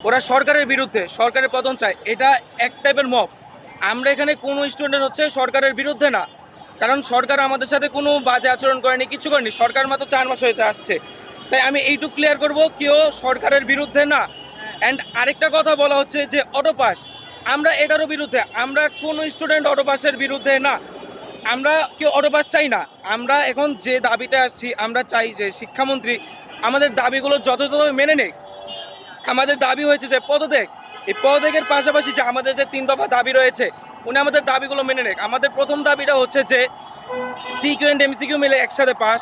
ওরা সরকারের বিরুদ্ধে, সরকারের পতন চায়, এটা এক টাইপের মব। আমরা এখানে কোনো স্টুডেন্ট হচ্ছে সরকারের বিরুদ্ধে না, কারণ সরকার আমাদের সাথে কোনো বাজে আচরণ করেনি, কিছু করেনি। সরকার মাত্র 4 মাস হয়েছে আসছে, তাই আমি এইটুকু ক্লিয়ার করব কেউ সরকারের বিরুদ্ধে না। অ্যান্ড আরেকটা কথা বলা হচ্ছে যে অটোপাস, আমরা এটারও বিরুদ্ধে। আমরা কোনো স্টুডেন্ট অটোপাসের বিরুদ্ধে না, আমরা কেউ অটোপাস চাই না। আমরা এখন যে দাবিতে আসছি, আমরা চাই যে শিক্ষামন্ত্রী আমাদের দাবিগুলো যথাযথভাবে মেনে নেয়। আমাদের দাবি হয়েছে যে পদত্যাগ, এই পদত্যাগের পাশাপাশি যে আমাদের যে 3 দফা দাবি রয়েছে, উনি আমাদের দাবিগুলো মেনে নেয়। আমাদের প্রথম দাবিটা হচ্ছে যে সিকিউ অ্যান্ড এমসিকিউ মিলে একসাথে পাস।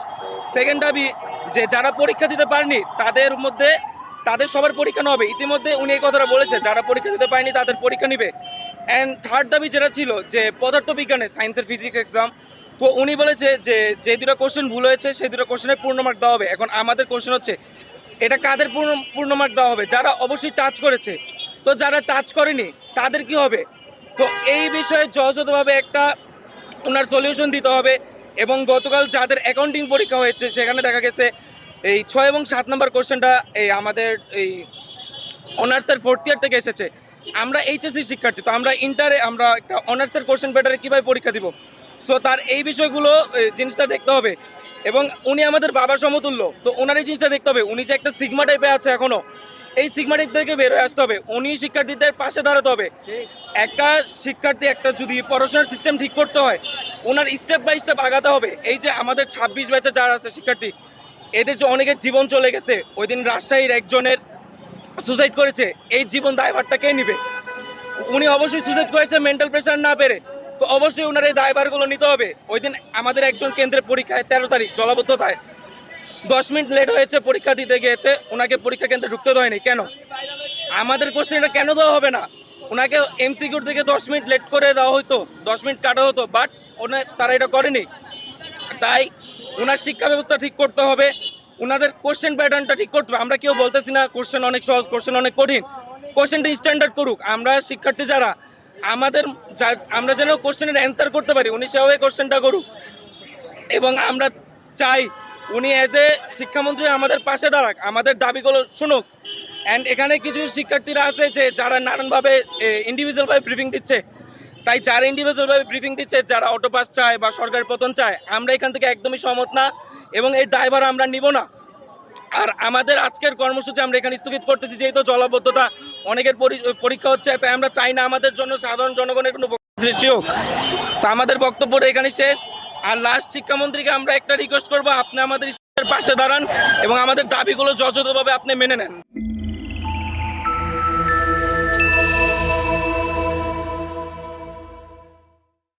সেকেন্ড দাবি যে যারা পরীক্ষা দিতে পারেনি তাদের মধ্যে তাদের সবার পরীক্ষা নেওয়া হবে। ইতিমধ্যে উনি এই কথাটা বলেছে, যারা পরীক্ষা দিতে পারেনি তাদের পরীক্ষা নেবে। অ্যান্ড থার্ড দাবি যেটা ছিল যে পদার্থবিজ্ঞানে সায়েন্সের ফিজিক্স এক্সাম, তো উনি বলেছে যে যে দুটো কোশ্চেন ভুল হয়েছে সেই দুটো কোশ্চেনের পূর্ণ মার্ক দেওয়া হবে। এখন আমাদের কোশ্চেন হচ্ছে এটা কাদের পূর্ণ মার্ক দেওয়া হবে? যারা অবশ্যই টাচ করেছে। তো যারা টাচ করেনি তাদের কি হবে? তো এই বিষয়ে যথাযথভাবে একটা ওনার সলিউশন দিতে হবে। এবং গতকাল যাদের অ্যাকাউন্টিং পরীক্ষা হয়েছে সেখানে দেখা গেছে এই 6 এবং 7 নম্বর কোশ্চেনটা এই আমাদের এই অনার্সের 4th ইয়ার থেকে এসেছে। আমরা এইচএসসি শিক্ষার্থী, তো আমরা ইন্টারে আমরা একটা অনার্সের কোশ্চেন পেপারে কীভাবে পরীক্ষা দিব? সো তার এই বিষয়গুলো জিনিসটা দেখতে হবে। এবং উনি আমাদের বাবার সমতুল্য, তো ওনার এই জিনিসটা দেখতে হবে। উনি যে একটা সিগমা টাইপে আছে এখনও, এই সিগমা টাইপ থেকে বের হয়ে আসতে হবে। উনি শিক্ষার্থীদের পাশে দাঁড়াতে হবে। একটা শিক্ষার্থী একটা যদি পড়াশোনার সিস্টেম ঠিক করতে হয়, ওনার স্টেপ বাই স্টেপ আগাতে হবে। এই যে আমাদের 26 ব্যাচে যারা আছে শিক্ষার্থী, এদের যে অনেকের জীবন চলে গেছে, ওই দিন রাজশাহীর একজনের সুসাইড করেছে, এই জীবন দায়ভারটা কে নিবে? উনি অবশ্যই সুসাইড করেছে মেন্টাল প্রেশার না পেরে, তো অবশ্যই ওনার এই দায়ভারগুলো নিতে হবে। ওই দিন আমাদের একজন কেন্দ্রের পরীক্ষায় 13 তারিখ জলাবদ্ধতায় 10 মিনিট লেট হয়েছে, পরীক্ষা দিতে গিয়েছে, ওনাকে পরীক্ষা কেন্দ্রে ঢুকতে দেয়নি। কেন? আমাদের কোশ্চেনটা কেন দেওয়া হবে না? ওনাকে এমসিকিউর থেকে 10 মিনিট লেট করে দেওয়া হতো, 10 মিনিট কাটা হতো, বাট তারা এটা করেনি। তাই ওনার শিক্ষা ব্যবস্থা ঠিক করতে হবে, ওনাদের কোশ্চেন প্যাটার্নটা ঠিক করতে হবে। আমরা কেউ বলতেছি না কোশ্চেন অনেক সহজ, কোশ্চেন অনেক কঠিন। কোশ্চেনটা স্ট্যান্ডার্ড করুক। আমরা শিক্ষার্থী যারা আমাদের আমরা যেন কোশ্চেনের অ্যান্সার করতে পারি, উনি সেভাবে কোশ্চেনটা করুক। এবং আমরা চাই উনি অ্যাজ এ শিক্ষামন্ত্রী আমাদের পাশে দাঁড়াক, আমাদের দাবিগুলো শুনুক। অ্যান্ড এখানে কিছু শিক্ষার্থীরা আছে যে যারা নানানভাবে ইন্ডিভিজুয়ালভাবে ব্রিফিং দিচ্ছে। তাই যারা ইন্ডিভিজুয়ালভাবে ব্রিফিং দিচ্ছে, যারা অটোপাস চায় বা সরকারের পতন চায়, আমরা এখান থেকে একদমই সহমত না এবং এই দায়ভার আমরা নিব না। আর আমাদের আজকের কর্মসূচি আমরা এখানে স্থগিত করতেছি, যেহেতু জলাবদ্ধতা, অনেকের পরীক্ষা হচ্ছে, তাই আমরা চাই না আমাদের জন্য সাধারণ জনগণের কোনো সৃষ্টি হোক। তো আমাদের বক্তব্যটা এখানে শেষ। আর লাস্ট শিক্ষামন্ত্রীকে আমরা একটা রিকোয়েস্ট করবো, আপনি আমাদের পাশে দাঁড়ান এবং আমাদের দাবিগুলো যথাযথভাবে আপনি মেনে নেন।